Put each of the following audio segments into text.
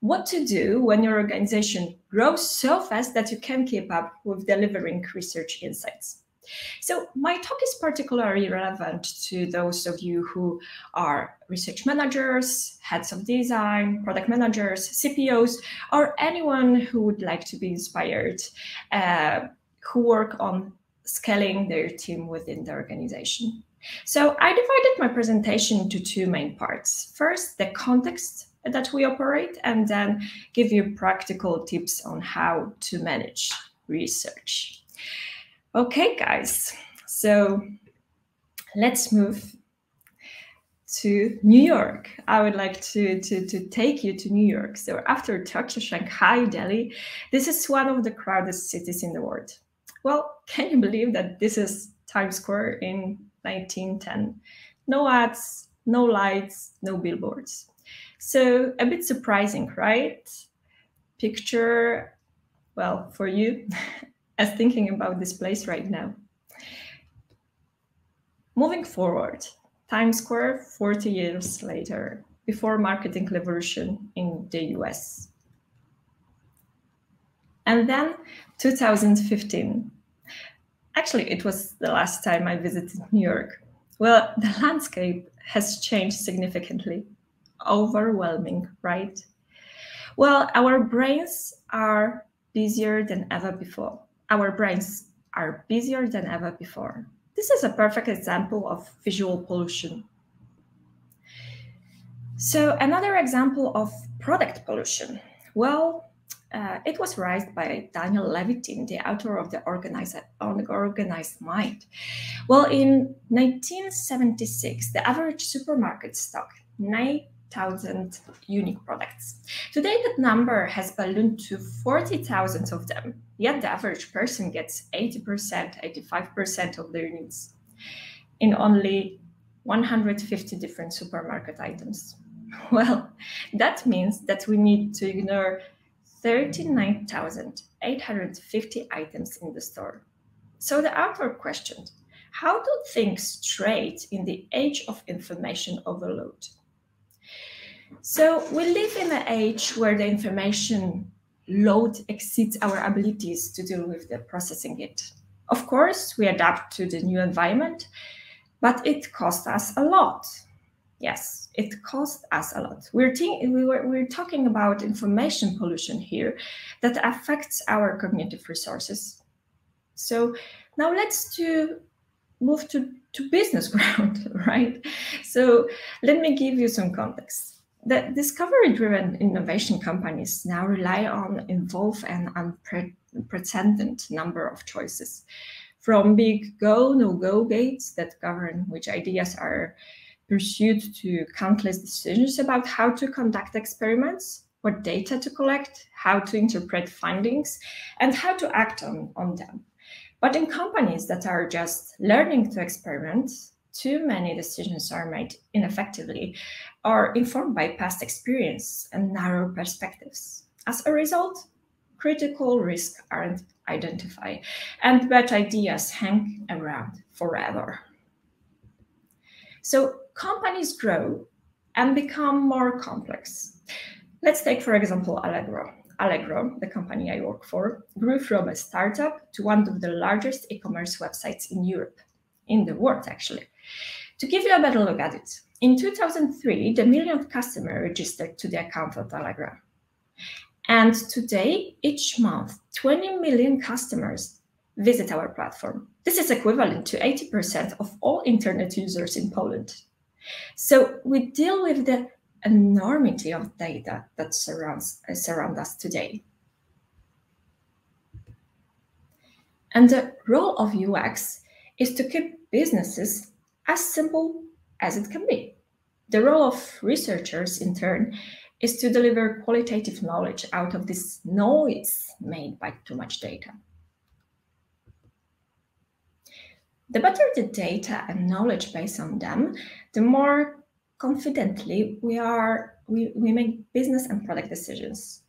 what to do when your organization grows so fast that you can't keep up with delivering research insights. So my talk is particularly relevant to those of you who are research managers, heads of design, product managers, CPOs, or anyone who would like to be inspired, who work on scaling their team within the organization. So I divided my presentation into two main parts. First, the context that we operate, and then give you practical tips on how to manage research. Okay, guys, so let's move to New York. I would like to take you to New York. So after Tokyo, Shanghai, Delhi, this is one of the crowded cities in the world. Well, can you believe that this is Times Square in 1910? No ads, no lights, no billboards. So a bit surprising, right? Picture, well, for you, as thinking about this place right now. Moving forward, Times Square 40 years later, before marketing revolution in the US. And then 2015. Actually, it was the last time I visited New York. Well, the landscape has changed significantly. Overwhelming, right? Well, our brains are busier than ever before. This is a perfect example of visual pollution. So another example of product pollution. Well, it was raised by Daniel Levitin, the author of The Organized Mind. Well, in 1976, the average supermarket stock 9,000 unique products. Today, that number has ballooned to 40,000 of them, yet the average person gets 80%, 85% of their needs in only 150 different supermarket items. Well, that means that we need to ignore 39,850 items in the store. So the author questioned, how to think straight in the age of information overload? So we live in an age where the information load exceeds our abilities to deal with the processing it. Of course, we adapt to the new environment, but it costs us a lot. Yes, it costs us a lot. We're talking about information pollution here that affects our cognitive resources. So now let's move to business ground, right? So let me give you some context. The discovery-driven innovation companies now rely on involve an unprecedented number of choices, from big go, no-go gates that govern which ideas are pursued to countless decisions about how to conduct experiments, what data to collect, how to interpret findings, and how to act on them. But in companies that are just learning to experiment, too many decisions are made ineffectively or informed by past experience and narrow perspectives. As a result, critical risks aren't identified, and bad ideas hang around forever. So companies grow and become more complex. Let's take, for example, Allegro. Allegro, the company I work for, grew from a startup to one of the largest e-commerce websites in Europe, in the world actually. To give you a better look at it, in 2003, the millionth customer registered to the account of Allegro. And today, each month, 20 million customers visit our platform. This is equivalent to 80% of all internet users in Poland. So we deal with the enormity of data that surround us today. And the role of UX is to keep businesses as simple as it can be. The role of researchers, in turn, is to deliver qualitative knowledge out of this noise made by too much data. The better the data and knowledge based on them, the more confidently we make business and product decisions.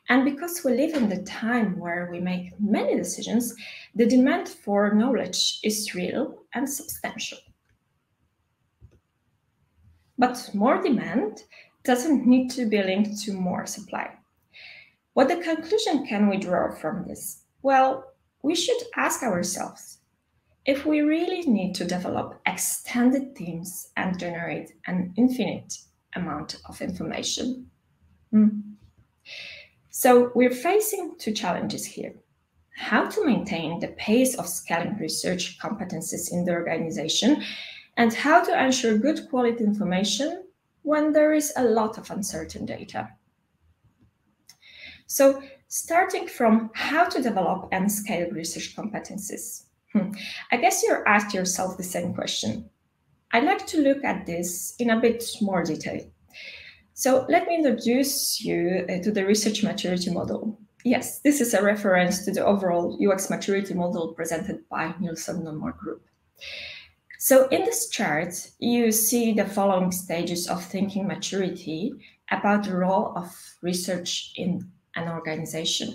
And because we live in the time where we make many decisions, the demand for knowledge is real and substantial. But more demand doesn't need to be linked to more supply. What the conclusion can we draw from this? Well, we should ask ourselves if we really need to develop extended teams and generate an infinite amount of information. So we're facing two challenges here. How to maintain the pace of scaling research competencies in the organization, and how to ensure good quality information when there is a lot of uncertain data. So starting from how to develop and scale research competencies. I guess you're asked yourself the same question. I'd like to look at this in a bit more detail. So let me introduce you to the research maturity model. Yes, this is a reference to the overall UX maturity model presented by Nielsen-Norman Group. So in this chart, you see the following stages of thinking maturity about the role of research in an organization.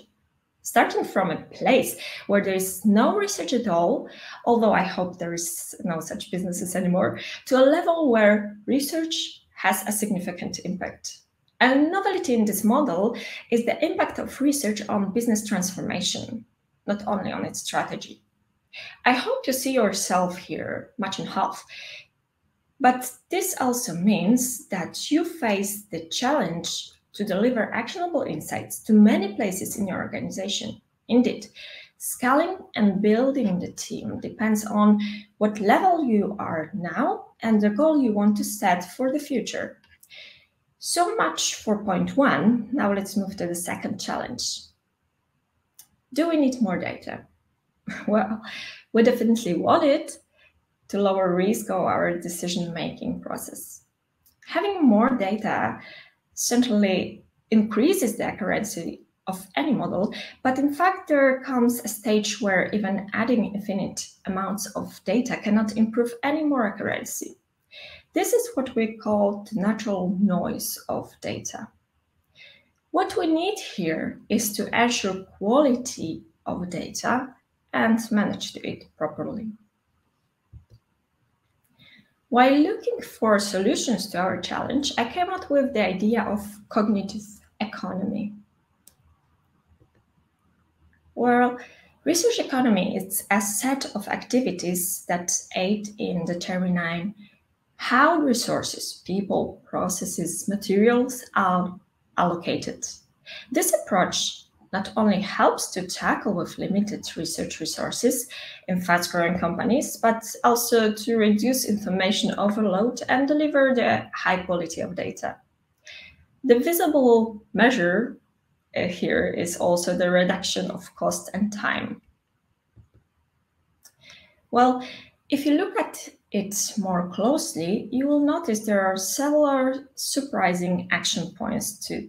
Starting from a place where there is no research at all, although I hope there is no such businesses anymore, to a level where research has a significant impact. A novelty in this model is the impact of research on business transformation, not only on its strategy. I hope you see yourself here much in half, but this also means that you face the challenge to deliver actionable insights to many places in your organization. Indeed, scaling and building the team depends on what level you are now and the goal you want to set for the future. So much for point one. Now let's move to the second challenge. Do we need more data? Well, we definitely want it to lower risk of our decision-making process. Having more data certainly increases the accuracy of any model, but in fact there comes a stage where even adding infinite amounts of data cannot improve any more accuracy. This is what we call the natural noise of data. What we need here is to ensure quality of data and manage it properly. While looking for solutions to our challenge, I came up with the idea of cognitive economy. Well, research economy is a set of activities that aid in determining how resources, people, processes, materials are allocated. This approach not only helps to tackle with limited research resources in fast-growing companies, but also to reduce information overload and deliver the high quality of data. The visible measure here is also the reduction of cost and time. Well, if you look at it more closely, you will notice there are several surprising action points to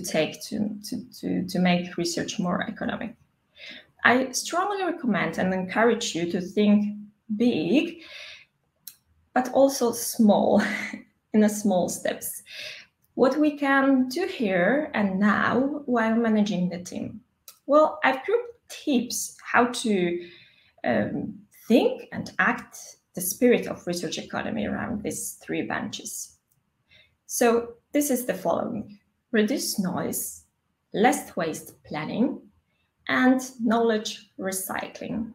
take to make research more economic. I strongly recommend and encourage you to think big, but also small, in a small steps. What we can do here and now while managing the team. Well, I've grouped tips how to think and act the spirit of research economy around these three branches. So this is the following: reduce noise, less waste planning, and knowledge recycling.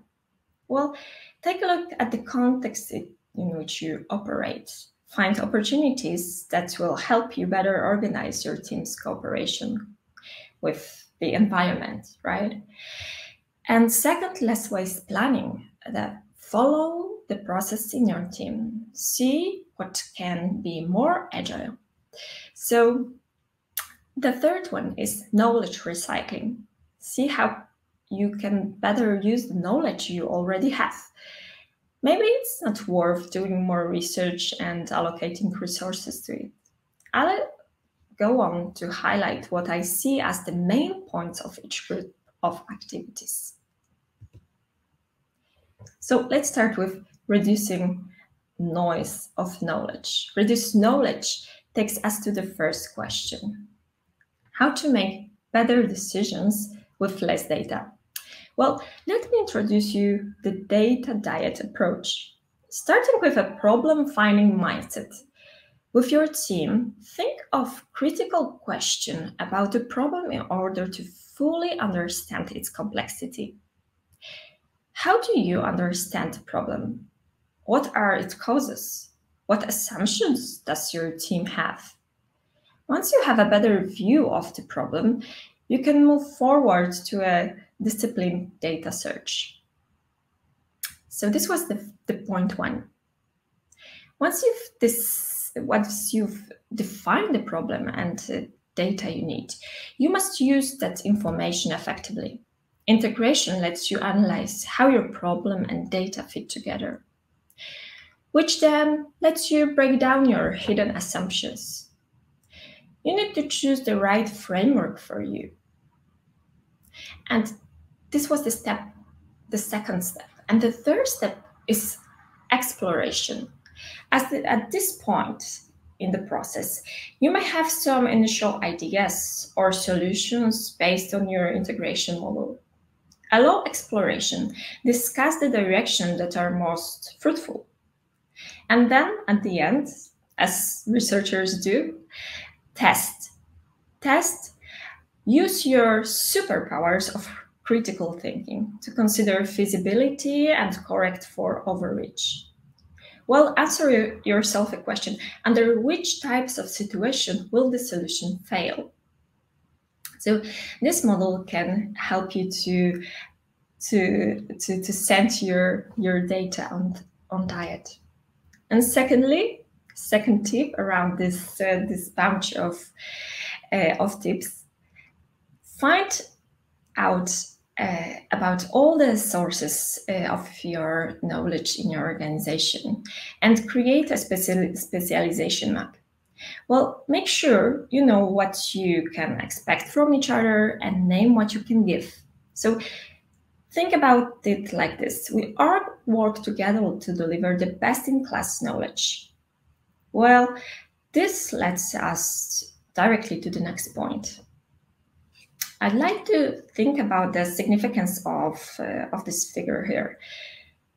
Well, take a look at the context in which you operate. Find opportunities that will help you better organize your team's cooperation with the environment, right? And second, less waste planning. That follow the process in your team. See what can be more agile. So the third one is knowledge recycling. See how you can better use the knowledge you already have. Maybe it's not worth doing more research and allocating resources to it. I'll go on to highlight what I see as the main points of each group of activities. So let's start with reducing noise of knowledge. Reduced knowledge takes us to the first question: how to make better decisions with less data. Well, let me introduce you the data diet approach. Starting with a problem-finding mindset. With your team, think of critical questions about the problem in order to fully understand its complexity. How do you understand the problem? What are its causes? What assumptions does your team have? Once you have a better view of the problem, you can move forward to a disciplined data search. So this was the point one. Once you've defined the problem and the data you need, you must use that information effectively. Integration lets you analyze how your problem and data fit together, which then lets you break down your hidden assumptions. You need to choose the right framework for you. And this was the second step. And the third step is exploration. At this point in the process, you may have some initial ideas or solutions based on your integration model. Allow exploration, discuss the direction that are most fruitful. And then at the end, as researchers do, test. Use your superpowers of critical thinking to consider feasibility and correct for overreach. Well, answer yourself a question: under which types of situation will the solution fail? So this model can help you to send your data on diet. And second tip around this bunch of tips: find out about all the sources of your knowledge in your organization and create a specialization map. Well, make sure you know what you can expect from each other and name what you can give. So think about it like this: we all work together to deliver the best-in-class knowledge. Well, this leads us directly to the next point. I'd like to think about the significance of this figure here.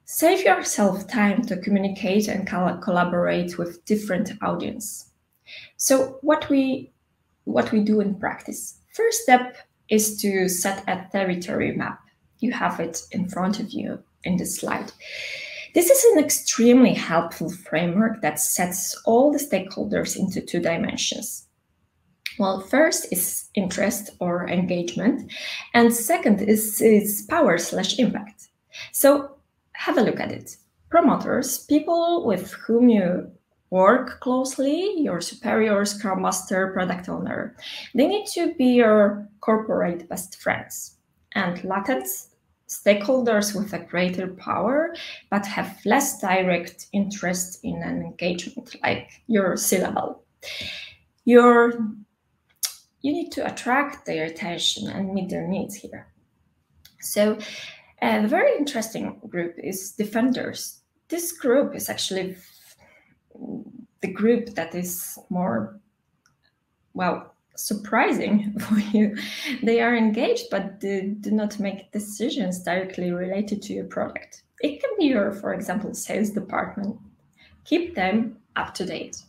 Save yourself time to communicate and collaborate with different audience. So what we do in practice. First step is to set a territory map. You have it in front of you in this slide. This is an extremely helpful framework that sets all the stakeholders into 2 dimensions. Well, first is interest or engagement, and second is power/impact. So have a look at it. Promoters, people with whom you work closely, your superior, scrum master, product owner, they need to be your corporate best friends. And latent stakeholders with a greater power, but have less direct interest in an engagement, like your C-level. You need to attract their attention and meet their needs here. So a very interesting group is defenders. This group is actually the group that is more, well, surprising for you. They are engaged, but they do not make decisions directly related to your product. It can be your, for example, sales department. Keep them up to date.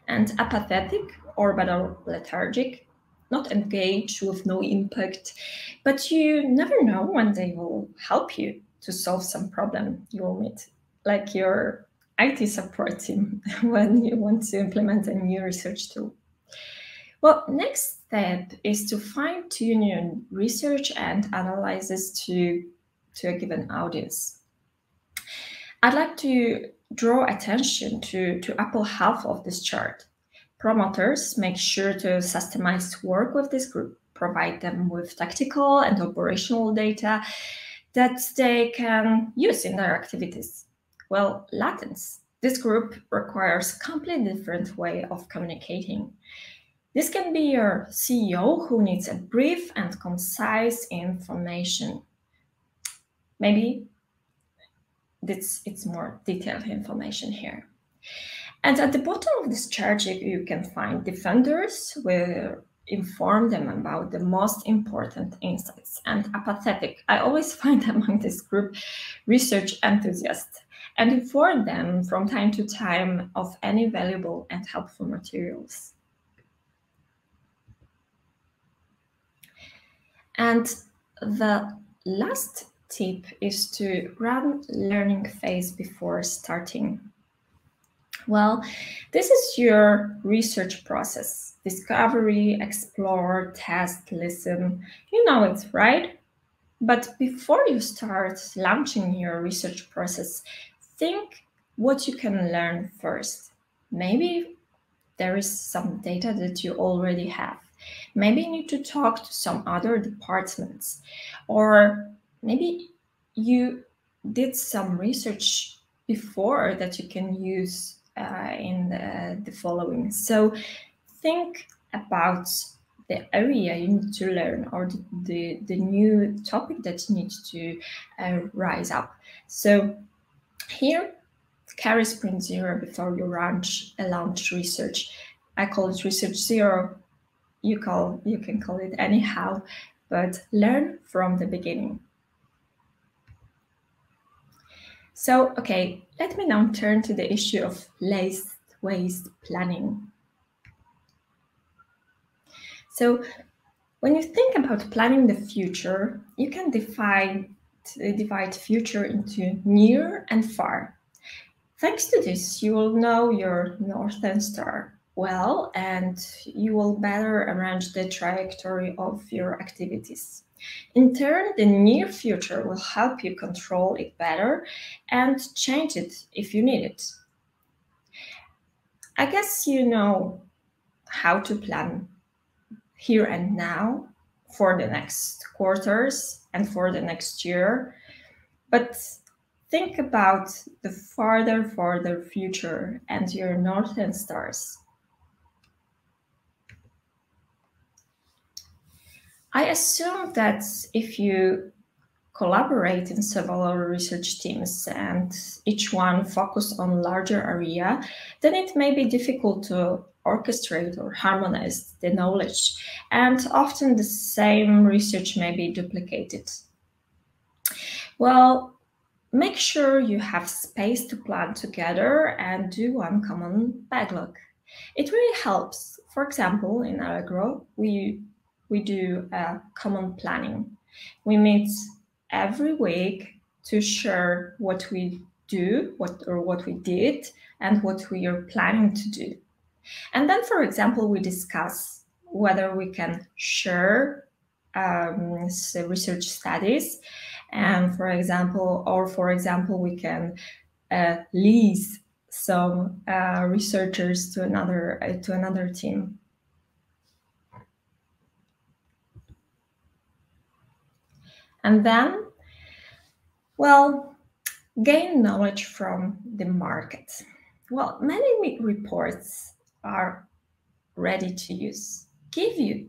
And apathetic or better lethargic, not engaged, with no impact, but you never know when they will help you to solve some problem you will meet, like your IT support team when you want to implement a new research tool. Well, next step is to fine-tune your research and analysis to a given audience. I'd like to draw attention to upper half of this chart. Promoters make sure to systemize work with this group, provide them with tactical and operational data that they can use in their activities. Well, latents, this group requires a completely different way of communicating. This can be your CEO who needs a brief and concise information. Maybe it's more detailed information here. And at the bottom of this chart, you can find defenders will inform them about the most important insights. And apathetic, I always find among this group research enthusiasts. and inform them from time to time of any valuable and helpful materials. And the last tip is to run learning phase before starting. Well, this is your research process. Discovery, explore, test, listen. You know it, right? But before you start launching your research process, think what you can learn first. Maybe there is some data that you already have. Maybe you need to talk to some other departments, or maybe you did some research before that you can use in the following. So think about the area you need to learn, or the new topic that needs to rise up. So here, carry sprint zero before you launch research. I call it research zero. You can call it anyhow, but learn from the beginning. So, okay, let me now turn to the issue of waste planning. So, when you think about planning the future, you can divide future into near and far. Thanks to this, you will know your Northern Star well, and you will better arrange the trajectory of your activities. In turn, the near future will help you control it better and change it if you need it. I guess you know how to plan here and now for the next quarters and for the next year, but think about the farther future and your Northern Stars. I assume that if you collaborate in several research teams and each one focus on larger area, then it may be difficult to orchestrate or harmonize the knowledge, and often the same research may be duplicated. Well, make sure you have space to plan together and do one common backlog. It really helps. For example, in Allegro, we do common planning. We meet every week to share what we do, what we did, and what we are planning to do. And then, for example, we discuss whether we can share research studies, and for example, we can lease some researchers to another team. And then, well, gain knowledge from the market. Well, many reports are ready to use. Give you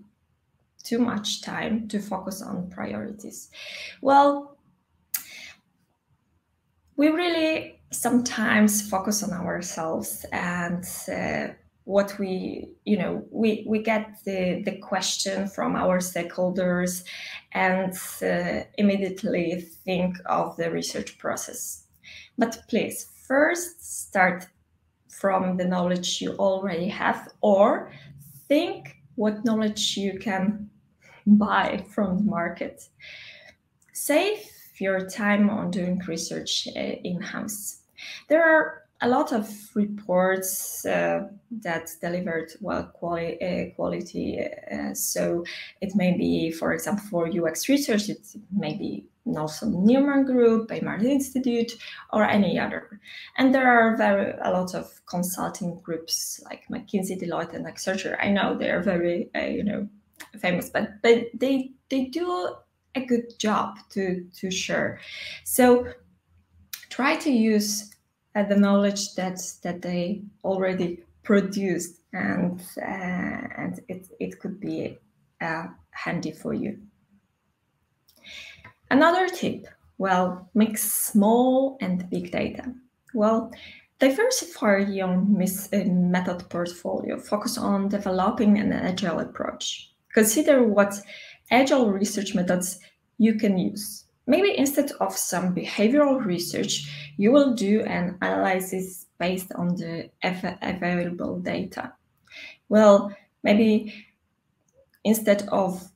too much time to focus on priorities. Well, we really sometimes focus on ourselves, and what we get the question from our stakeholders and immediately think of the research process. But please, first start from the knowledge you already have, or think what knowledge you can buy from the market. Save your time on doing research in-house. There are a lot of reports that delivered quality. So it may be, for example, for UX research, it may be Nelson Newman Group, Baymar Institute, or any other. And there are a lot of consulting groups like McKinsey, Deloitte, and Accenture. I know they are very, famous, but they do a good job to share. So try to use the knowledge that they already produced, and it could be handy for you. Another tip, well, mix small and big data. Well, diversify your method portfolio. Focus on developing an agile approach. Consider what agile research methods you can use. maybe instead of some behavioral research, you will do an analysis based on the available data. Well, maybe instead of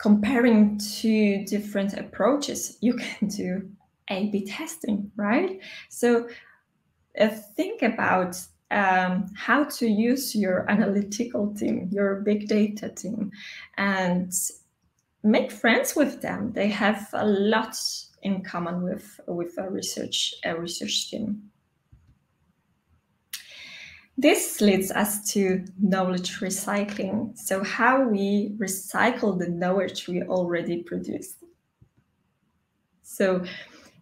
comparing two different approaches, you can do A/B testing, right? So think about how to use your analytical team, your big data team, and make friends with them. They have a lot in common with a research team. This leads us to knowledge recycling. So how we recycle the knowledge we already produced. So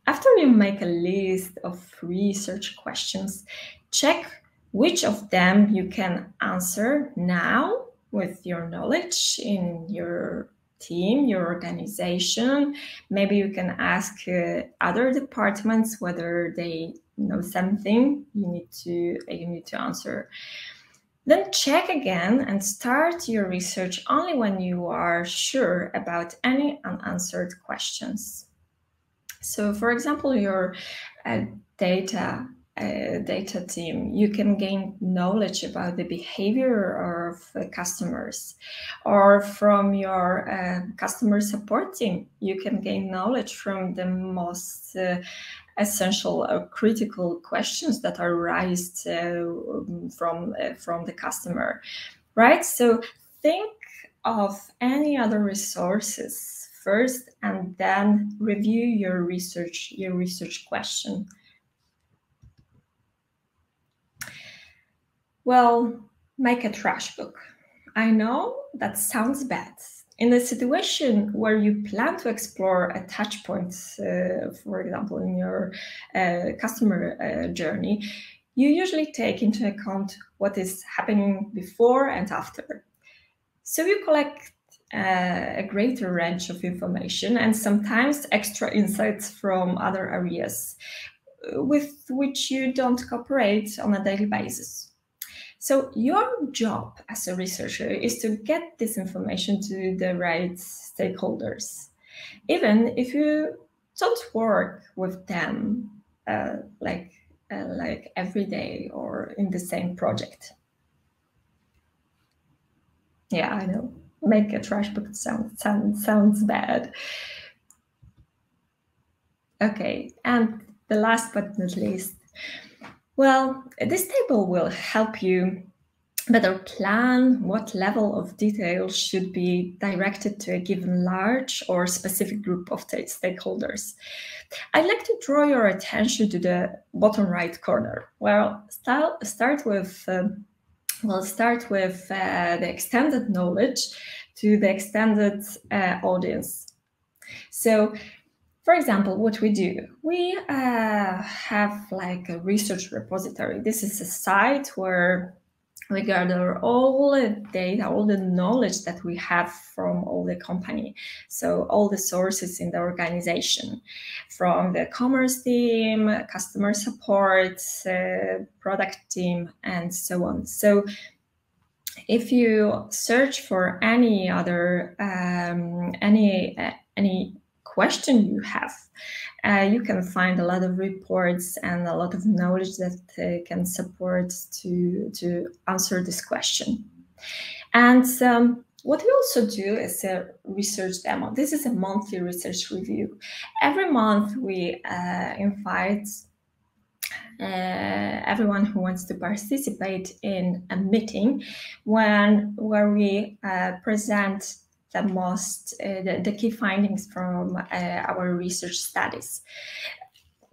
after you make a list of research questions, check which of them you can answer now with your knowledge in your team, your organization. Maybe you can ask other departments whether they know something you need to answer. Then check again and start your research only when you are sure about any unanswered questions. So, for example, your data team, you can gain knowledge about the behavior of customers, or from your customer support team, you can gain knowledge from the most essential or critical questions that are raised from the customer, right? So think of any other resources first, and then review your research question. Well, make a trash book. I know that sounds bad. In a situation where you plan to explore a touch point, for example, in your customer journey, you usually take into account what is happening before and after. So you collect a greater range of information and sometimes extra insights from other areas with which you don't cooperate on a daily basis. So your job as a researcher is to get this information to the right stakeholders, even if you don't work with them like every day or in the same project. Yeah, I know. Make a trash book sounds bad. Okay, and the last but not least, well, this table will help you better plan what level of detail should be directed to a given large or specific group of stakeholders. I'd like to draw your attention to the bottom right corner. Well, start with the extended knowledge to the extended audience. So, for example, what we do, we have like a research repository. This is a site where we gather all the data, all the knowledge that we have from all the company. So all the sources in the organization, from the commerce team, customer support, product team, and so on. So if you search for any other, any question you have, you can find a lot of reports and a lot of knowledge that can support to answer this question. And what we also do is a research demo. This is a monthly research review. Every month we invite everyone who wants to participate in a meeting where we present the key findings from our research studies.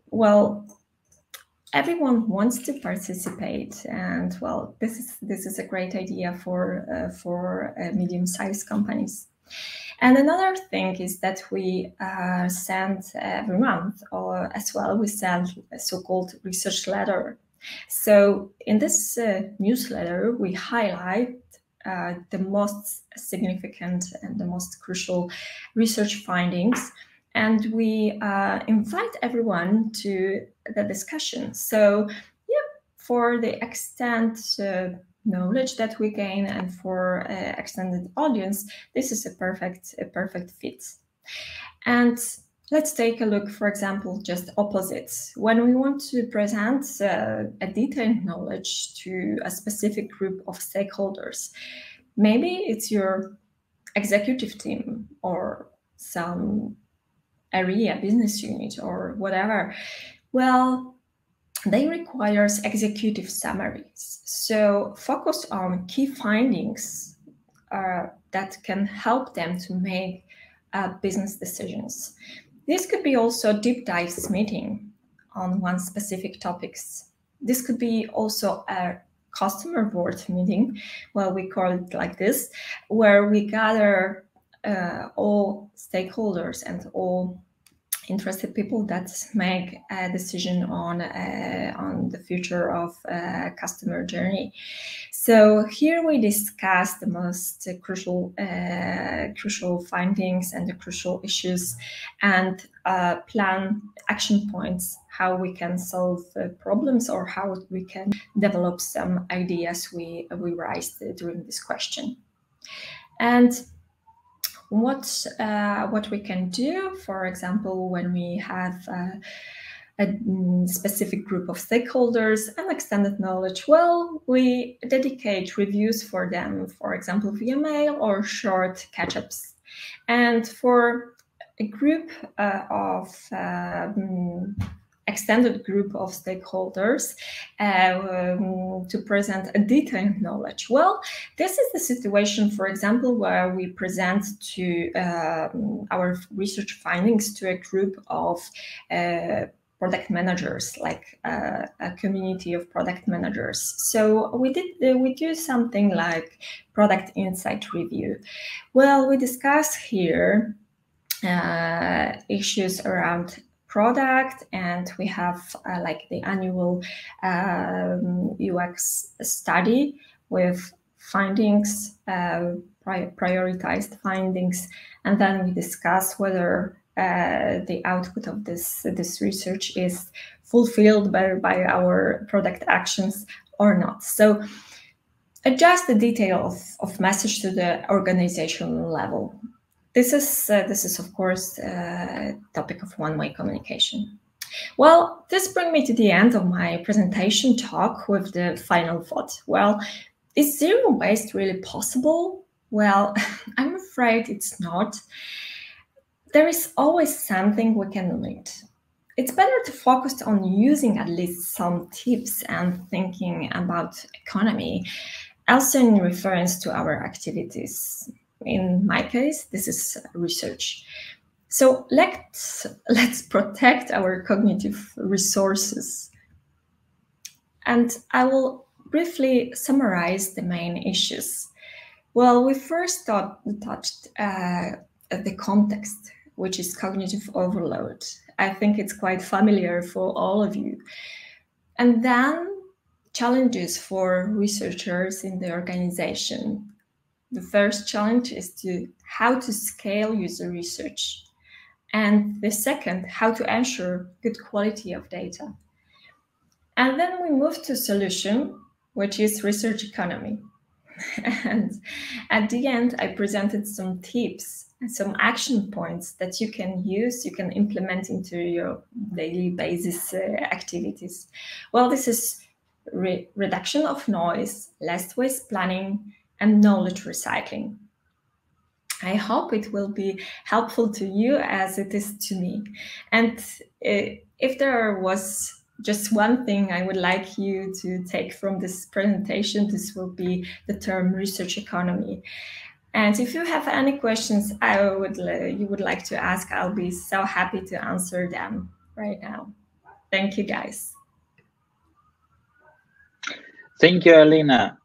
Well, everyone wants to participate, and well, this is a great idea for medium-sized companies. And another thing is that we send every month, or as well, we send a so-called research letter. So in this newsletter, we highlight the most significant and the most crucial research findings, and we invite everyone to the discussion. So, yeah, for the extent knowledge that we gain and for extended audience, this is a perfect fit. And let's take a look, for example, just opposites. When we want to present a detailed knowledge to a specific group of stakeholders, maybe it's your executive team or some area, business unit or whatever. Well, they requires executive summaries. So focus on key findings that can help them to make business decisions. This could be also deep dives meeting on one specific topics. This could be also a customer board meeting, well, we call it like this, where we gather all stakeholders and all interested people that make a decision on the future of customer journey. So here we discuss the most crucial findings and the crucial issues, and plan action points, how we can solve problems or how we can develop some ideas we raised during this question. And what we can do, for example, when we have a specific group of stakeholders and extended knowledge, well, we dedicate reviews for them, for example, via mail or short catch-ups. And for a group of extended group of stakeholders to present a detailed knowledge. Well, this is the situation, for example, where we present to our research findings to a group of product managers, like a community of product managers. So we do something like product insight review. Well, we discuss here issues around product, and we have like the annual UX study with findings, prioritized findings, and then we discuss whether the output of this research is fulfilled by our product actions or not. So adjust the detail of message to the organizational level. This is of course a topic of one-way communication. Well, this brings me to the end of my presentation talk with the final thought. Well, is zero waste really possible? Well, I'm afraid it's not. There is always something we can learn. It's better to focus on using at least some tips and thinking about economy, also in reference to our activities. In my case, this is research. So let's protect our cognitive resources. And I will briefly summarize the main issues. Well, we first touched the context, which is cognitive overload. I think it's quite familiar for all of you. And then challenges for researchers in the organization. The first challenge is how to scale user research. And the second, how to ensure good quality of data. And then we move to solution, which is research economy. And at the end, I presented some tips and some action points that you can use, you can implement into your daily basis activities. Well, this is reduction of noise, less waste planning, and knowledge recycling. I hope it will be helpful to you as it is to me. And if there was just one thing I would like you to take from this presentation, this will be the term research economy. And if you have any questions you would like to ask, I'll be so happy to answer them right now. Thank you, guys. Thank you, Alina.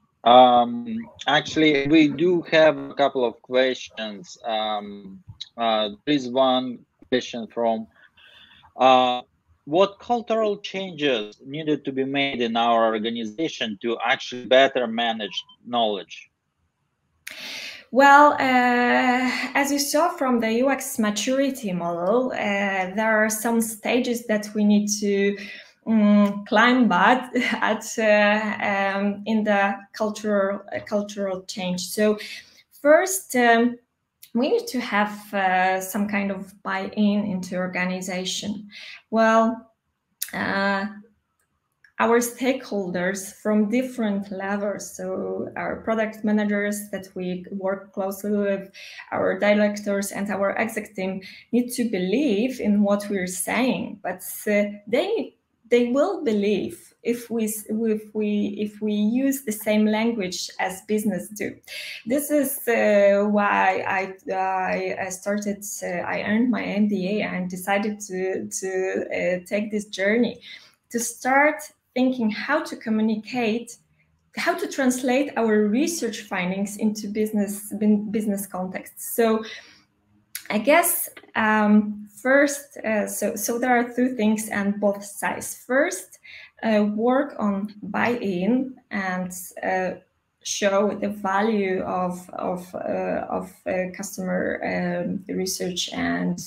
Actually, we do have a couple of questions. There is one question from what cultural changes needed to be made in our organization to actually better manage knowledge? Well, as you saw from the UX maturity model, there are some stages that we need to climb at in the cultural change. So first, we need to have some kind of buy-in into organization. Well, our stakeholders from different levels, so our product managers that we work closely with, our directors and our exec team need to believe in what we're saying, but they will believe if we use the same language as business do. This is why I started. I earned my MBA and decided to take this journey to start thinking how to communicate, how to translate our research findings into business context. So I guess first, so there are two things on both sides. First, work on buy-in and show the value of customer research, and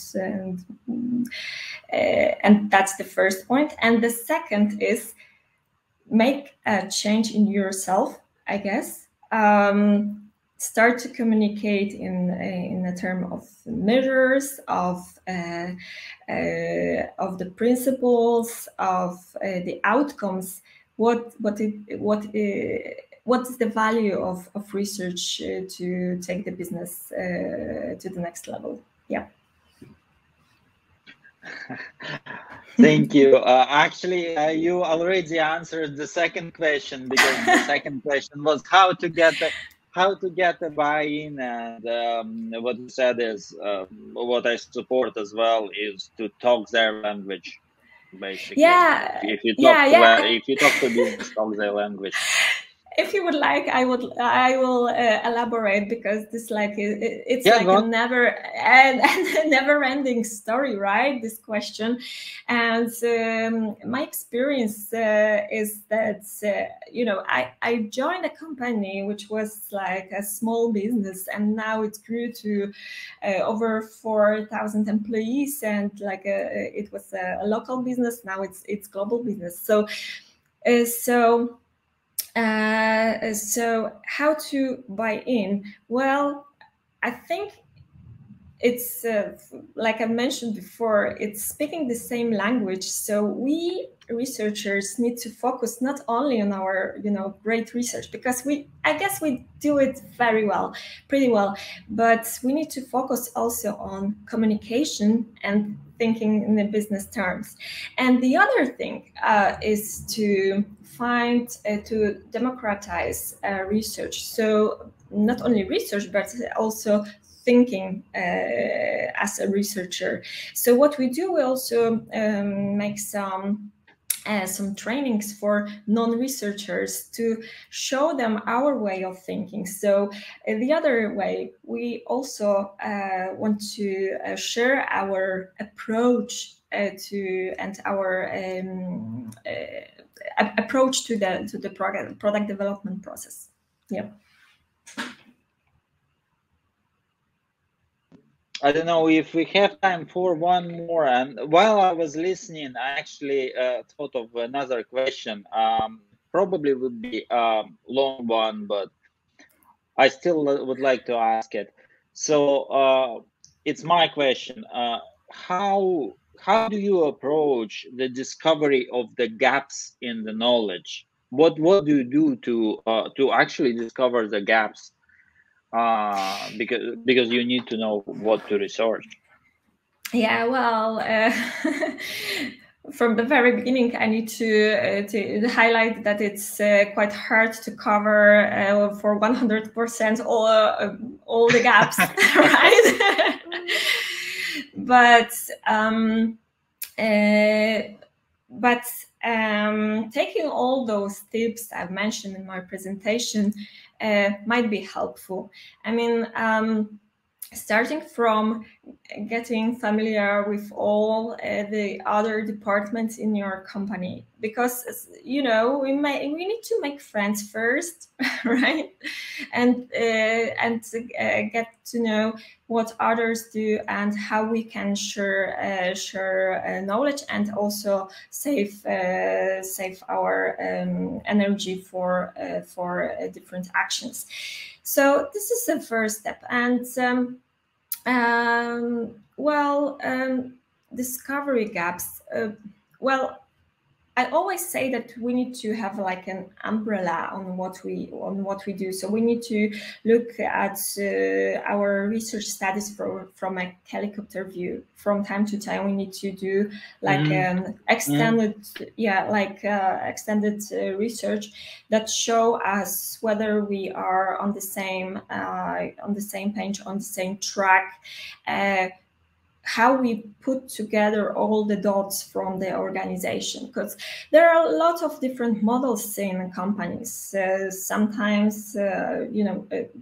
that's the first point. And the second is make a change in yourself, I guess. Start to communicate in a term of measures, of the principles, of the outcomes. What is the value of research to take the business to the next level? Yeah. Thank you. Actually, you already answered the second question, because the second question was how to get the buy-in, and what you said is what I support as well is to talk their language, basically. Yeah. If you talk to business, talk their language. If you would like, I will elaborate, because this it's yeah, like a never-ending story, right? This question, and my experience is that I joined a company which was like a small business, and now it grew to over 4,000 employees, and it was a local business. Now it's global business. So how to buy in? Well, I think it's like I mentioned before, it's speaking the same language. So we researchers need to focus not only on our great research, because I guess we do it pretty well, but we need to focus also on communication and thinking in the business terms. And the other thing is to to democratize research. So not only research, but also thinking as a researcher. So what we do, we also make some trainings for non-researchers to show them our way of thinking. So the other way, we also want to share our approach and our approach to the product development process. Yeah. I don't know if we have time for one more. And while I was listening, I actually thought of another question. Probably would be a long one, but I still would like to ask it. So it's my question. How do you approach the discovery of the gaps in the knowledge? What do you do to actually discover the gaps? Because you need to know what to research. Yeah, well, from the very beginning, I need to highlight that it's quite hard to cover for 100% all the gaps, right? But taking all those tips I've mentioned in my presentation might be helpful. I mean, starting from getting familiar with all the other departments in your company, because we need to make friends first, right? And get to know what others do and how we can share knowledge, and also save our energy for different actions. So this is the first step. And Discovery gaps. Well, I always say that we need to have like an umbrella on what we do. So we need to look at our research studies from a helicopter view. From time to time, we need to do like an extended, extended research that show us whether we are on the same page, on the same track. How we put together all the dots from the organization, because there are a lot of different models in companies. Sometimes,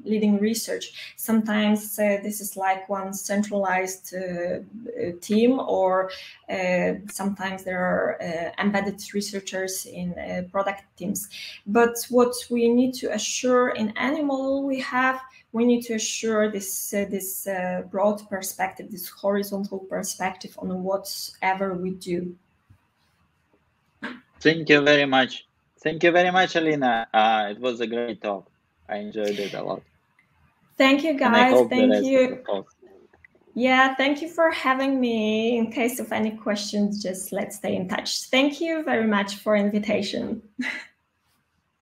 leading research, sometimes this is like one centralized team, or sometimes there are embedded researchers in product teams. But what we need to assure in any model we need to assure this broad perspective, this horizontal perspective on whatever we do. Thank you very much. Thank you very much, Alina. It was a great talk. I enjoyed it a lot. Thank you, guys. And I hope thank the rest you. Of the talk. Yeah, thank you for having me. In case of any questions, just let's stay in touch. Thank you very much for invitation.